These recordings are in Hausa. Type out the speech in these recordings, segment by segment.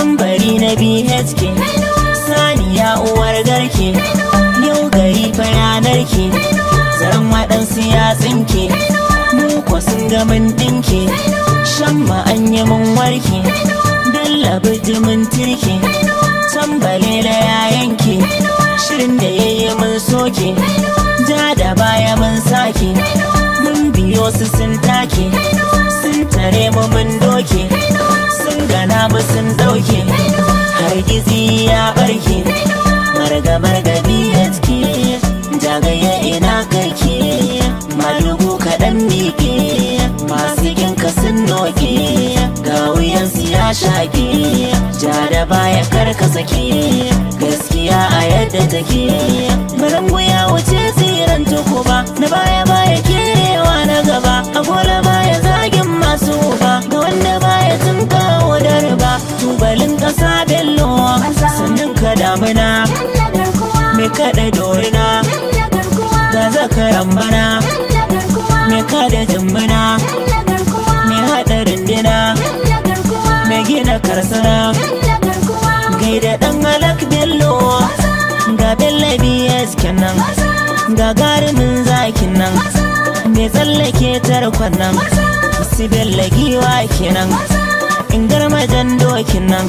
tambari na BHK, saniya uwar garke, yau gari fa yanar ke, zaren waɗansu ya tsinke, mu ko sun ga mun ɗinke, shan ma an yi mun warke, dalla bijimin tirke, tambalela ya yanke, shirin da yayi mun soke, ja da baya mun sake, mun biyo su sun take, sun tare mu mun doke, sun gana mu sun dauke, hargizi ya barke, marga BHK, jagaya ina kake, malugu kaɗan miƙe, masu ginka sun noke, ga wuyansu ya shaƙe, ja da baya karka sake, gaskiya a yadda take, barangu ya wuce tsiran tukuba, na baya baya kewa na gaba, a gola baya zagin masu ba, ga wanda baya tun kawo da riba, tubalin ƙasa bello, sannan ka damuna, mai kaɗa dorina, ga zakaran bana, mai kaɗa jimbina, mai haɗa rindina, mai gina karsana, gaida ɗan halak bello, ga bello BHK nan, ga garimin zakin nan, mai tsallake tarkon nan, su bello giwa kenan, in garmajan dokin nan,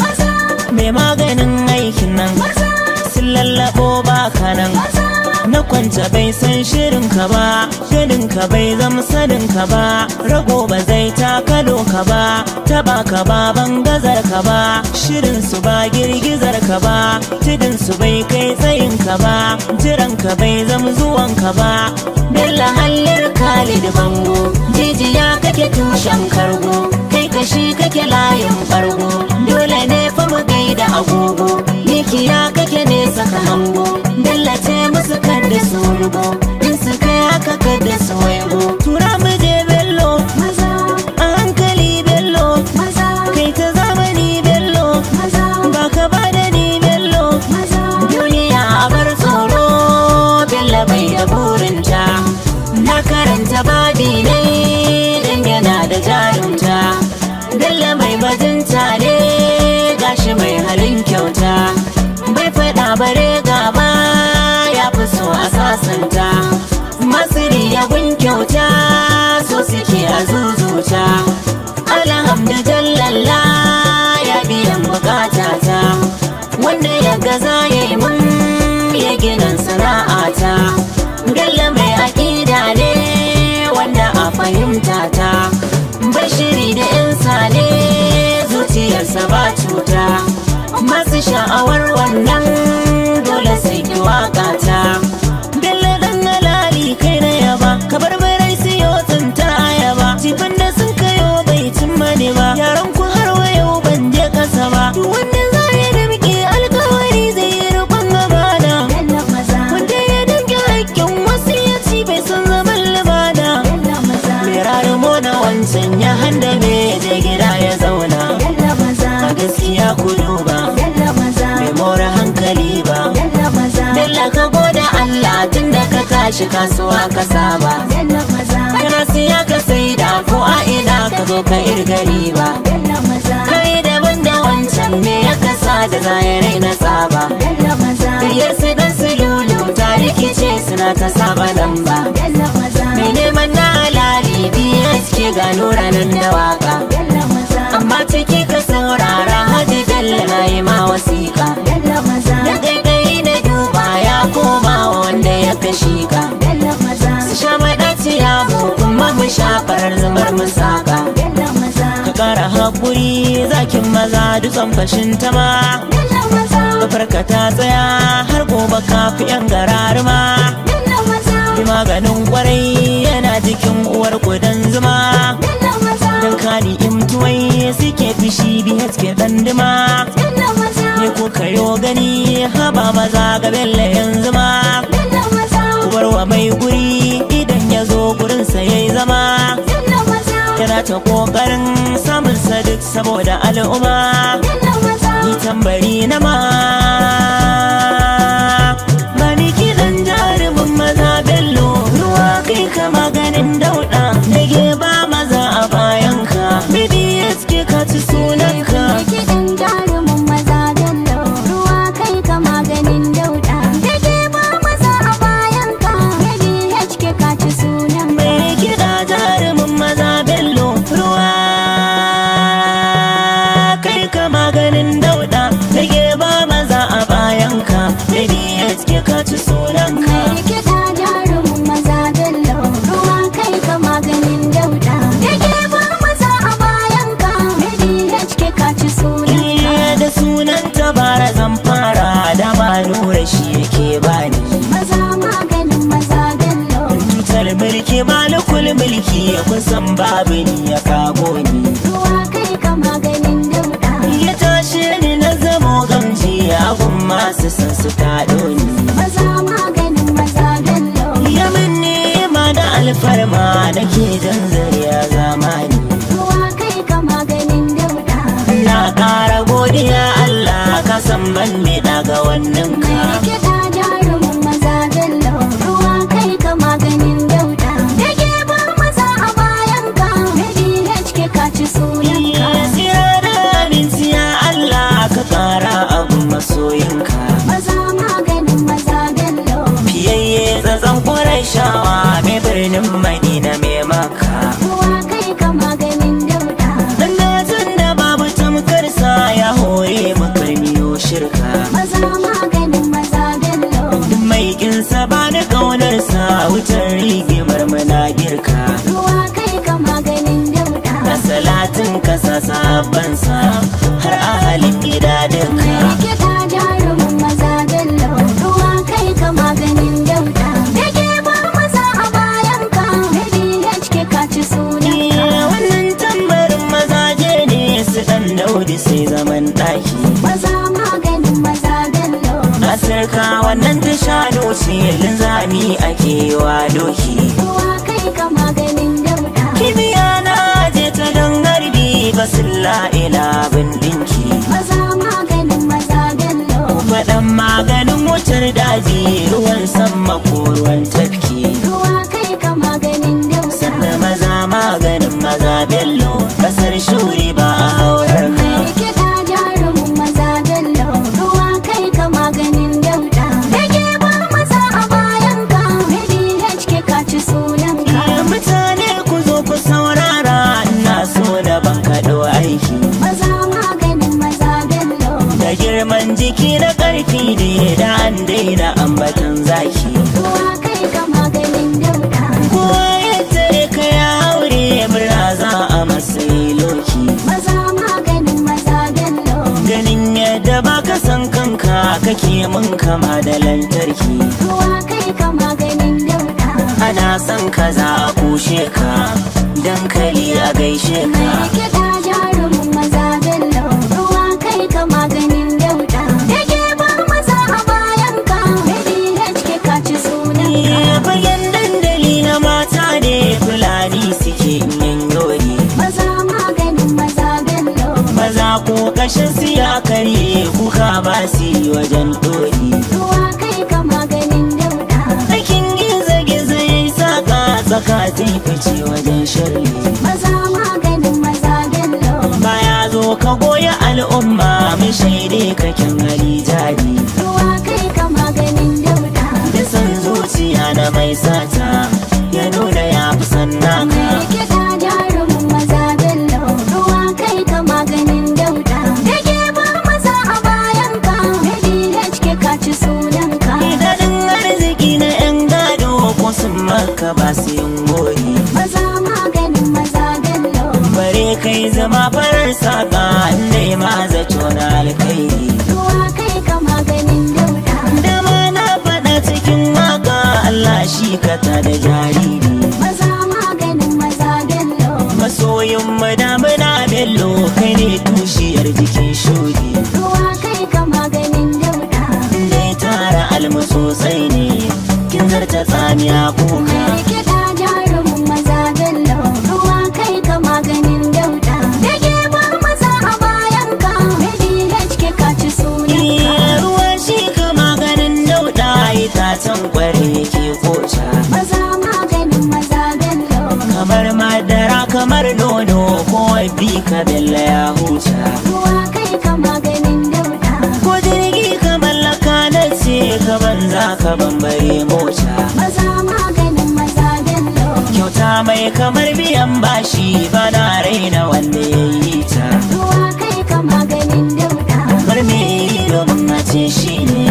mai maganin aikin nan, sun lallaɓo baka nan, na kwanta bai san shirin ka ba, ganin ka bai zama sanin ka ba, rago ba zai takalo ka ba, taba ka ba bangazar ka ba, shirin su ba girgizar ka ba, tudun su bai kai tsayin ka ba, jiran ka bai zama zuwan ka ba, bella hallar Khalid bango, jijiya kake tushen kargo, kai kashi kake layin bargo, dole ne fa mu gaida agogo, mikiya kake nesa ka hango, dallace musu kada su rugo, in su kai haka kada su waigo, tura mu je bello, a hankali bello, kai ta zamani bello, ba ka ba da ni bello, duniya a bar tsoro, bello bai da burinta, na karanta babi ne dan yana da jarumta, bello mai bajinta ne gashi mai halin kyauta, bai faɗa bare gaba ya fi so a sasanta, masiri ya gun kyauta so suke a zuzuta, alhamdu jallalla ya biyan bukatata, wanda ya gaza ya yi mun ya ginin sana'ata, galla mai aƙida ne wanda a fahimta ta, bashiri da insa ne zuciyarsa ba cuta, masu sha'awar wannan dole sai ki waka ta, bello dan halali kai na yaba, kabar barai siyo tsinta ayaba, tifin da sun kayo bai cimma ne ba, yaran ku har wayo ban je kasa ba, duk wanda za ya damƙe alkawari zai yi rukun gabana, wanda ya danke haƙƙin wasu ya ci bai san zaman libada, mai rarumo na wancan ya handa me je gida ya zauna, a gaskiya ku duba bai more hankali ba, Bello ka goda Allah tun da ka tashi kasuwa ka saba, kana siya ka sai da ko a ina ka zo ka irgari ba, kai daban da wancan me ya kasa da zayarai na tsaba, karyar su dan su lulu ta rikice suna ta saba lamba, mai neman na halali BHK ga nura nan da waka, amma ciki ka saurara Haji Bello na yi ma wasiƙa, da ƙaiƙayi na duba ya koma wanda ya kashi ka, su sha maɗaci ya mu kuma mu sha farar zumar mu saka, ka ƙara haƙuri zakin maza dutsen fashin tama, kafarka ta tsaya har gobe ka fi yan gararuma, bi maganin ƙwarai yana jikin uwar kudan zuma, dan kani imtuwai suke fishi BHK ɗanduma, ne ko kayo gani haba maza ga Bello yanzu ma, kubarwa mai guri idan ya zo gurinsa ya yi zama, yana ta ƙoƙarin samunsa duk saboda al'umma, ni tambari na ma bani kiɗan jarumin maza Bello, ruwa kai ka maganin dauɗa, dage ba maza a bayanka, BHK ka ci sunanka. Rabbul mulki malikul mulki kun san babu ni ya kago ni. Ruwa kai ka maganin dauda. Ya tashi ni na zamo gamji abun masu san su taɗo ni. Maza maganin maza bello. Ya min nema da alfarma nake jan zariya zamani. Ruwa kai ka maganin dauda. Na ƙara godiya Allah ka san ban biɗa ga wannan ka. Mai kiɗa jarumin maza bello. Ruwa kai ka maganin dauda. Dage ba maza a bayan ka. DHK ka ci sunanka. Siya da abinci ya Allah ka ƙara abun masoyinka. Maza maganin maza bello. Fiyayye tsatson Qurayshawa mai birnin Madina mai Makka. Ruwa kai ka maganin dauda. Dangatan da babu tamkarsa ya hore mu karmiyo shirka. Maza maganin maza bello. Duk mai kinsa ba da ƙaunarsa wutar rigimar muna girka. Ruwa kai ka maganin dauda. Da salatin kasa sabansa har ahalin gida duka. Mai kiɗa jarumin maza bello. Ruwa kai ka maganin dauda. Dage ba maza a bayan ka. DHK ka ci sunanka. Wannan tambarin mazaje ne su ɗan daudi sai zaman ɗaki. Maza maganin maza bello. Asirka wannan ta shano ce linzami ake yi wa doki. Ruwa kai ka maganin dauda. Kibiya na je ta don garbi basilla ila bin ɗinki. Maza maganin maza bello. Faɗan maganin wutar daji ruwan sama ko ruwan tafki. Ruwa kai ka maganin dauda. Sanda maza maganin maza bello kasar shuri ba a haurar ka. Mai kiɗa jarumin maza bello. Ruwa kai ka maganin dauda. Dage ba maza a bayan ka. DHK ka ci sunanka. Mutane ku zo ku saurara ina so da ban kaɗo aiki. Maza maganin maza bello. Da girman jiki na ƙarfi ne da an daina ambatan zaki. Ruwa kai ka maganin dauda. Kowa yadda ka ya haure murna za a matsayi loki. Maza maganin maza bello. Ganin yadda ba ka san kanka kake mun kama da lantarki. Ruwa kai ka maganin dauda. Ana son ka za a kushe ka dankali a gaishe ka. Mai kiɗa jarumin maza bello. Ruwa kai ka maganin dauda. Dage ba maza a bayan ka. DHK ka ci sunanka. Bayan dandali na mata ne fulani suke yin yori. Maza maganin maza bello. Maza ko kashin su ya karye kuka ba su yi wajen dori. Ruwa kai ka maganin dauda. Aikin gizo-gizo ya yi saƙa tsaka zai fice wajen shirri. Maza maganin maza bello. Baya zo ka goya al'umma mun shaide kakin hali jari. Ruwa kai ka maganin dauda. Da san zuciya na mai sata ya nuna ya fi sannan ka. Mai kiɗa jarumin maza bello. Ruwa kai ka maganin dauda. Dage ba maza a bayan ka. DHK ka ci sunanka. Daɗin arziki na 'yan gado ko sun maka ba su yin gori. Maza maganin maza bello. Bare kai zama farar saƙa dai ma zato na alkairi. Ruwa kai ka maganin dauda. Dama na faɗa cikin waka Allah shi ka ta da jariri. Maza maganin maza bello. Masoyin madamuna bello kai ne tushiyar jikin shudi. Ruwa kai ka maganin dauda. Dai tara almu sosai ne kin zarta tsamiya kuka. Mai kiɗa jarumin maza bello. Ruwa kai ka maganin dauda. Dage ba maza a bayan ka. DHK ka ci sunanka. Ruwa shi ka maganin dauɗa itacen kware ke koca. Maza maganin maza bello. Kamar madara kamar nono ko bi ka bella ya huta. Ruwa kai ka maganin dauda. Ko jirgi ka mallaka na ce ka banza ka bambare mota. Maza maganin maza bello. Kyauta mai kamar biyan bashi bana raina wanda ya yi ta. Ruwa kai ka maganin dauda. Bar me yi domin a ce shi ne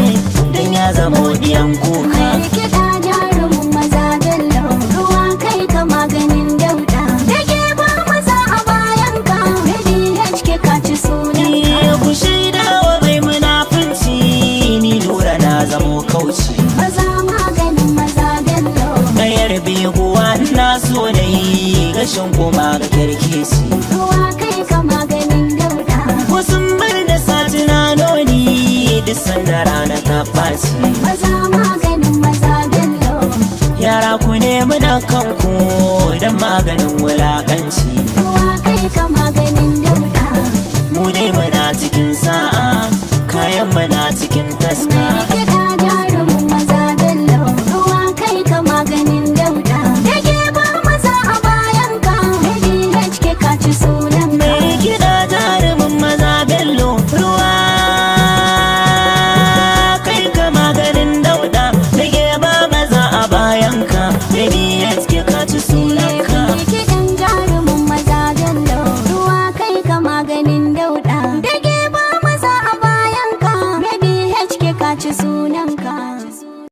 don ya zamo diyan kuka. Mai kiɗa jarumin maza bello. Ruwa kai ka maganin dauda. Dage ba maza a bayan ka. DHK ka ci sunanka. Ku shaida wa mai munafunci ni lura na zamo kauci. Maza maganin maza bello. Ɗayar haihuwa ina so na yi gashin kuma ga kirkeci. ruwa kai ka maganin dauda. Wasu bar da satina noni duk sanda rana ta ɓaci. Maza maganin maza bello. Yara ku nemi na kanku don maganin wulaƙanci. ruwa kai ka maganin dauda. Mu dai muna cikin sa'a, kayan muna cikin taska.